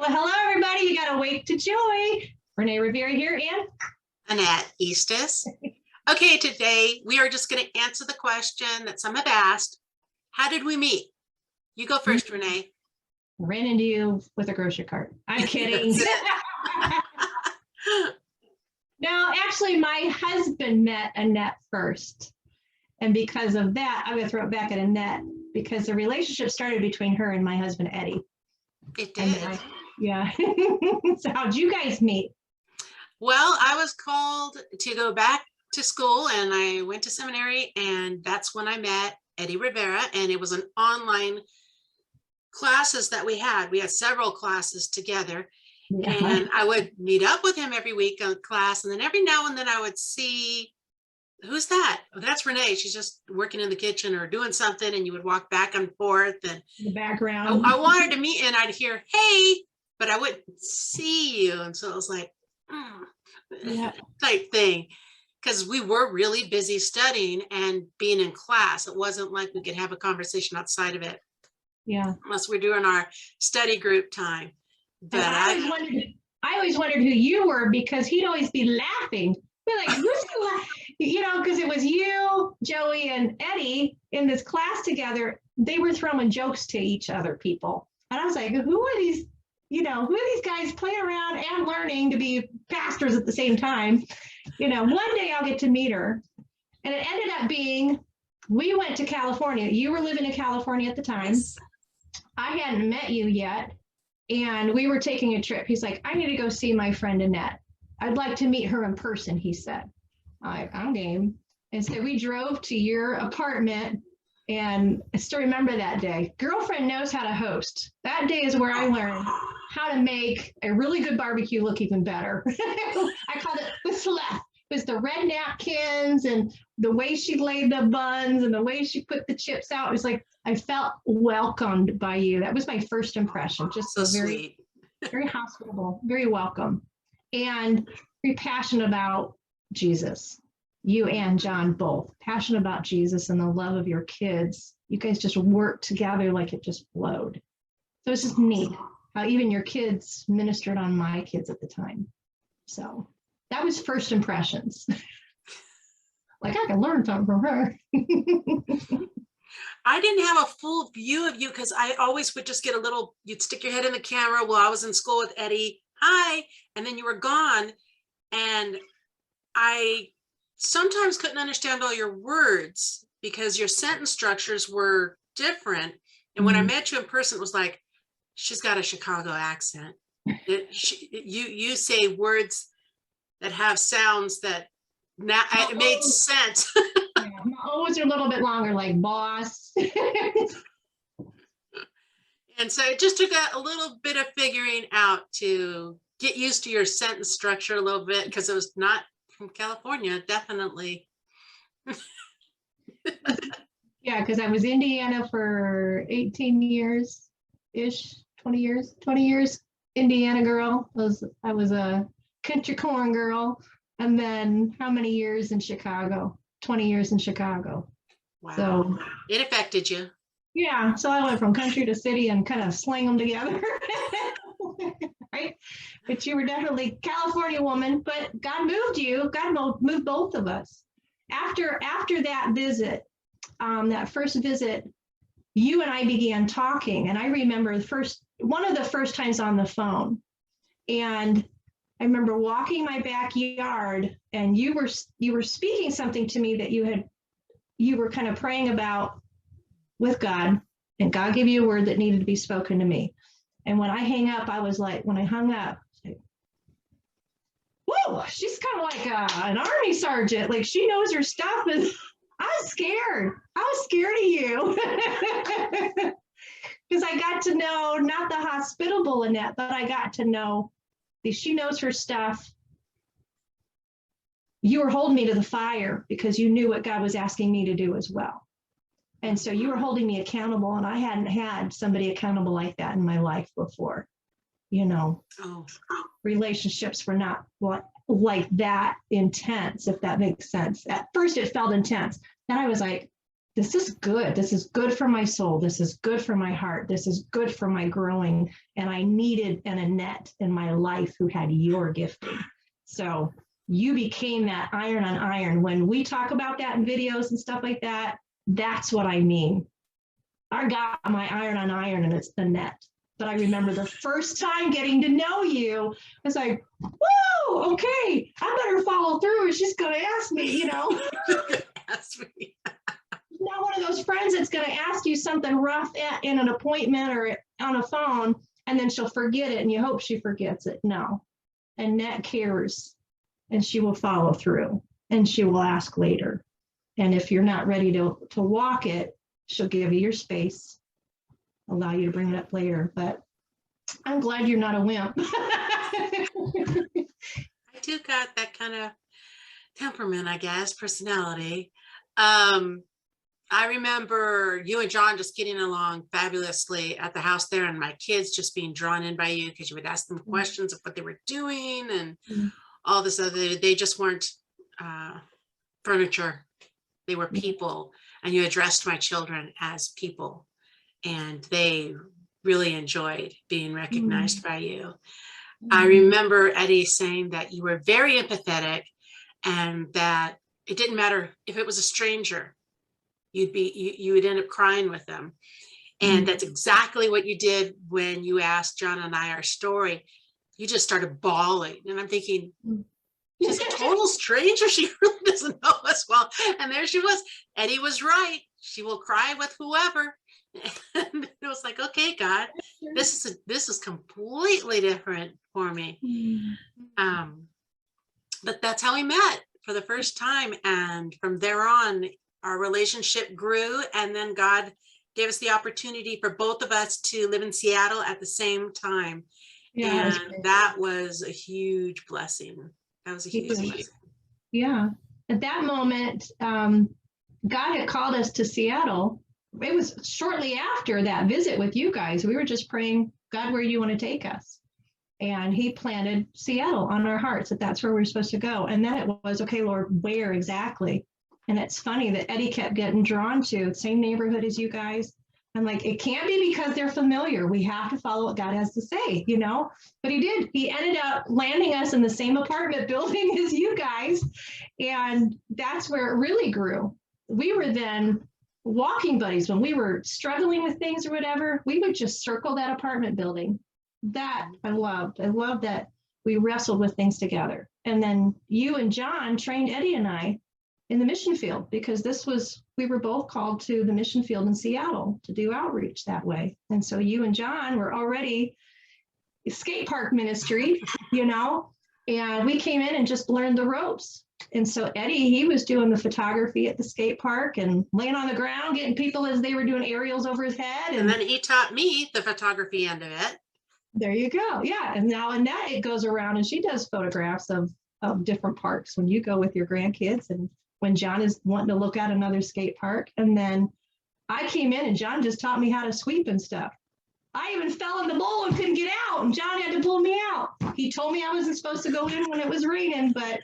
Well, hello, everybody. You got to wake to joy. Renee Rivera here, and Annette Eastis. Okay, today we are just going to answer the question that some have asked. How did we meet? You go first, Renee. Ran into you with a grocery cart. I'm kidding. No, actually, my husband met Annette first. And because of that, I'm going to throw it back at Annette because the relationship started between her and my husband, Eddie. It did. Yeah. So how'd you guys meet? Well, I was called to go back to school and I went to seminary, and that's when I met Eddie Rivera, and it was an online classes that we had. We had several classes together. Yeah. And I would meet up with him every week in class, and then every now and then I would see, who's that? Oh, that's Renee. She's just working in the kitchen or doing something, and you would walk back and forth. And the background. I wanted to meet, and I'd hear, hey, but I wouldn't see you. And so it was like, type thing, because we were really busy studying and being in class. It wasn't like we could have a conversation outside of it. Yeah. Unless we're doing our study group time. But I always wondered who you were, because he'd always be laughing. Be like, who's because it was you, Joey, and Eddie in this class together. They were throwing jokes to each other, people. And I was like, who are these, who are these guys playing around and learning to be pastors at the same time? One day I'll get to meet her. And it ended up being, we went to California. You were living in California at the time. Yes. I hadn't met you yet. And we were taking a trip. He's like, I need to go see my friend Annette. I'd like to meet her in person, he said. I'm game. And so we drove to your apartment, and I still remember that day. Girlfriend knows how to host. That day is where I learned how to make a really good barbecue look even better. I called it the Celeste. It was the red napkins and the way she laid the buns and the way she put the chips out. It was like, I felt welcomed by you. That was my first impression. Just so very sweet. Very hospitable, very welcome, and very passionate about Jesus. You and John both passionate about Jesus and the love of your kids. You guys just worked together like it just flowed. So it's just neat how even your kids ministered on my kids at the time. So that was first impressions. Like, I can learn something from her. I didn't have a full view of you because I always would just get you'd stick your head in the camera while I was in school with Eddie. Hi. And then you were gone. And I sometimes couldn't understand all your words because your sentence structures were different. And when I met you in person, it was like, she's got a Chicago accent. You say words that have sounds that now it made sense. Yeah, my O's are a little bit longer, like boss. And so it just took a little bit of figuring out to get used to your sentence structure a little bit, because it was not from California, definitely. Yeah, because I was in Indiana for 18 years-ish, 20 years, Indiana girl. I was a country corn girl. And then how many years in Chicago? 20 years in Chicago. Wow. So it affected you. Yeah. So I went from country to city and kind of slang them together. Right. But you were definitely a California woman, but God moved you. God moved both of us. After that visit, that first visit, you and I began talking. And I remember one of the first times on the phone. And I remember walking my backyard, and you were speaking something to me that you were kind of praying about with God, and God gave you a word that needed to be spoken to me. And when I hung up, like, whoa, she's kind of like an army sergeant. Like, she knows her stuff. And I was scared. I was scared of you. Because I got to know not the hospitable Annette, but I got to know that she knows her stuff. You were holding me to the fire because you knew what God was asking me to do as well. And so you were holding me accountable, and I hadn't had somebody accountable like that in my life before. Relationships were not like that intense, if that makes sense. At first it felt intense. Then I was like, this is good. This is good for my soul. This is good for my heart. This is good for my growing. And I needed an Annette in my life who had your gifting. So you became that iron on iron. When we talk about that in videos and stuff like that, that's what I mean. I got my iron on iron and it's Annette. But I remember the first time getting to know you, I was like, whoa, okay, I better follow through or she's going to ask me, you know. Ask me. Not one of those friends that's going to ask you something rough in an appointment or on a phone, and then she'll forget it and you hope she forgets it. No. Annette cares, and she will follow through, and she will ask later. And if you're not ready to walk it, she'll give you your space, allow you to bring it up later. But I'm glad you're not a wimp. I do got that kind of temperament, I guess, personality. I remember you and John just getting along fabulously at the house there, and my kids just being drawn in by you because you would ask them questions of what they were doing and all this other. They just weren't furniture. They were people, and you addressed my children as people, and they really enjoyed being recognized by you. I remember Eddie saying that you were very empathetic and that it didn't matter if it was a stranger. You would end up crying with them. And that's exactly what you did when you asked John and I our story. You just started bawling. And I'm thinking, she's a total stranger. She really doesn't know us well. And there she was. Eddie was right. She will cry with whoever. And it was like, okay, God, this is completely different for me. But that's how we met for the first time. And from there on, our relationship grew, and then God gave us the opportunity for both of us to live in Seattle at the same time. Yeah, and that was a huge blessing. That was a huge blessing. Yeah. At that moment, God had called us to Seattle. It was shortly after that visit with you guys. We were just praying, God, where do you want to take us? And he planted Seattle on our hearts, that that's where we were supposed to go. And then it was, okay, Lord, where exactly? And it's funny that Eddie kept getting drawn to the same neighborhood as you guys. I'm like, it can't be because they're familiar. We have to follow what God has to say, you know? But he did. He ended up landing us in the same apartment building as you guys. And that's where it really grew. We were then walking buddies. When we were struggling with things or whatever, we would just circle that apartment building. That I loved. I loved that we wrestled with things together. And then you and John trained Eddie and I in the mission field, because we were both called to the mission field in Seattle to do outreach that way. And so you and John were already skate park ministry, you know, and we came in and just learned the ropes. And so Eddie, he was doing the photography at the skate park and laying on the ground, getting people as they were doing aerials over his head. And then he taught me the photography end of it. There you go. Yeah. And now Annette, it goes around and she does photographs of different parks when you go with your grandkids, and when John is wanting to look at another skate park. And then I came in and John just taught me how to sweep and stuff. I even fell in the bowl and couldn't get out, and John had to pull me out. He told me I wasn't supposed to go in when it was raining, but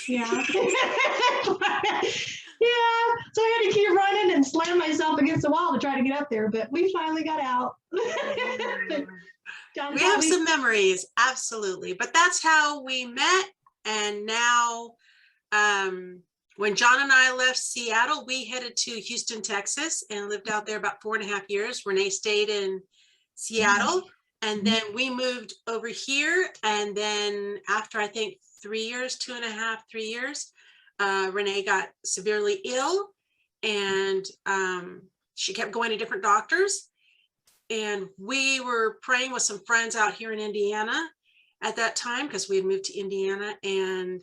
yeah. Yeah, so I had to keep running and slam myself against the wall to try to get up there, but we finally got out. We have some memories, absolutely. But that's how we met. And now, when John and I left Seattle, we headed to Houston, Texas, and lived out there about 4.5 years. Renee stayed in Seattle, and then we moved over here. And then after, I think, 3 years, 2.5, 3 years, Renee got severely ill, and she kept going to different doctors. And we were praying with some friends out here in Indiana at that time, because we had moved to Indiana, and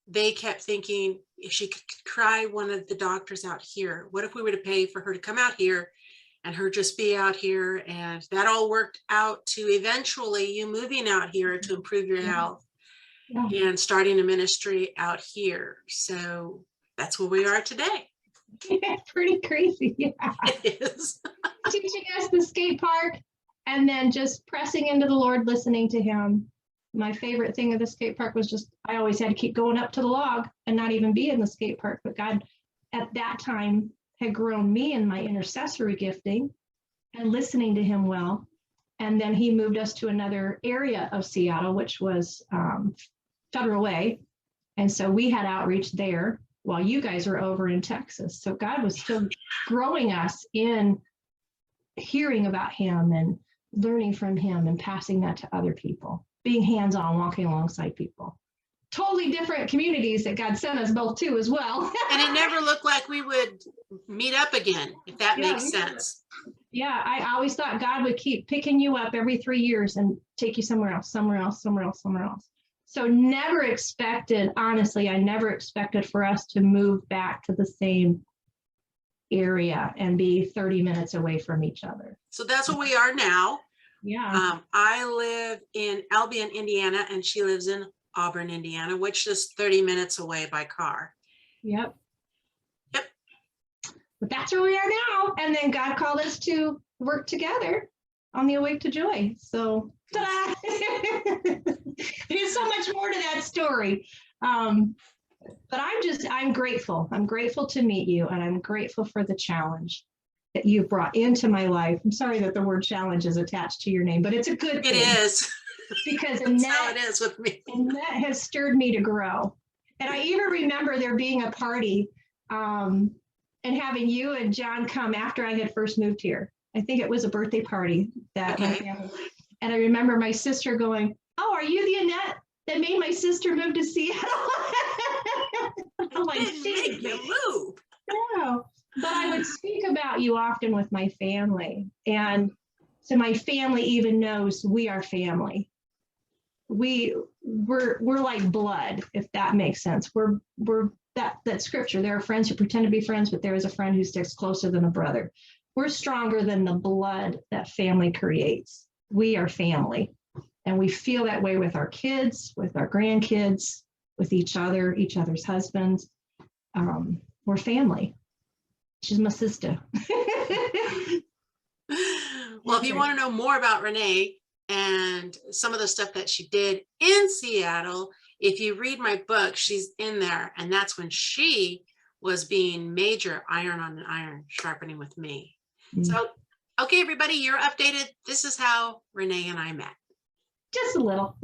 they kept thinking if she could try one of the doctors out here, what if we were to pay for her to come out here and her just be out here? And that all worked out to eventually you moving out here to improve your health and starting a ministry out here. So that's where we are today. Yeah, pretty crazy. Yeah. It is. Teaching us the skate park, and then just pressing into the Lord, listening to him. My favorite thing of the skate park was just, I always had to keep going up to the log and not even be in the skate park. But God, at that time, had grown me in my intercessory gifting and listening to him well. And then he moved us to another area of Seattle, which was Federal Way. And so we had outreach there while you guys were over in Texas. So God was still growing us in hearing about him and learning from him and passing that to other people, being hands-on, walking alongside people. Totally different communities that God sent us both to as well. And it never looked like we would meet up again, if that makes sense. Yeah, I always thought God would keep picking you up every 3 years and take you somewhere else, somewhere else, somewhere else, somewhere else. So never expected, honestly, I never expected for us to move back to the same area and be 30 minutes away from each other. So that's where we are now. Yeah. I live in Albion, Indiana, and she lives in Auburn, Indiana, which is 30 minutes away by car. Yep. Yep. But that's where we are now. And then God called us to work together on the Awake to Joy. So ta-da! There's so much more to that story. But I'm grateful. I'm grateful to meet you, and I'm grateful for the challenge that you've brought into my life. I'm sorry that the word challenge is attached to your name, but it's a good thing. It is. Because That's how it is with me. And that has stirred me to grow. And I even remember there being a party and having you and John come after I had first moved here. I think it was a birthday party that my family. And I remember my sister going, "Oh, are you the Annette that made my sister move to Seattle?" I'm like, Didn't make you move. No, but I would speak about you often with my family. And so my family even knows we are family. We're like blood, if that makes sense. We're that scripture. There are friends who pretend to be friends, but there is a friend who sticks closer than a brother. We're stronger than the blood that family creates. We are family. And we feel that way with our kids, with our grandkids, with each other, each other's husbands. We're family. She's my sister. Well, if you want to know more about Renee and some of the stuff that she did in Seattle, if you read my book, she's in there. And that's when she was being major iron on iron, sharpening with me. So, okay, everybody, you're updated. This is how Renee and I met. Just a little.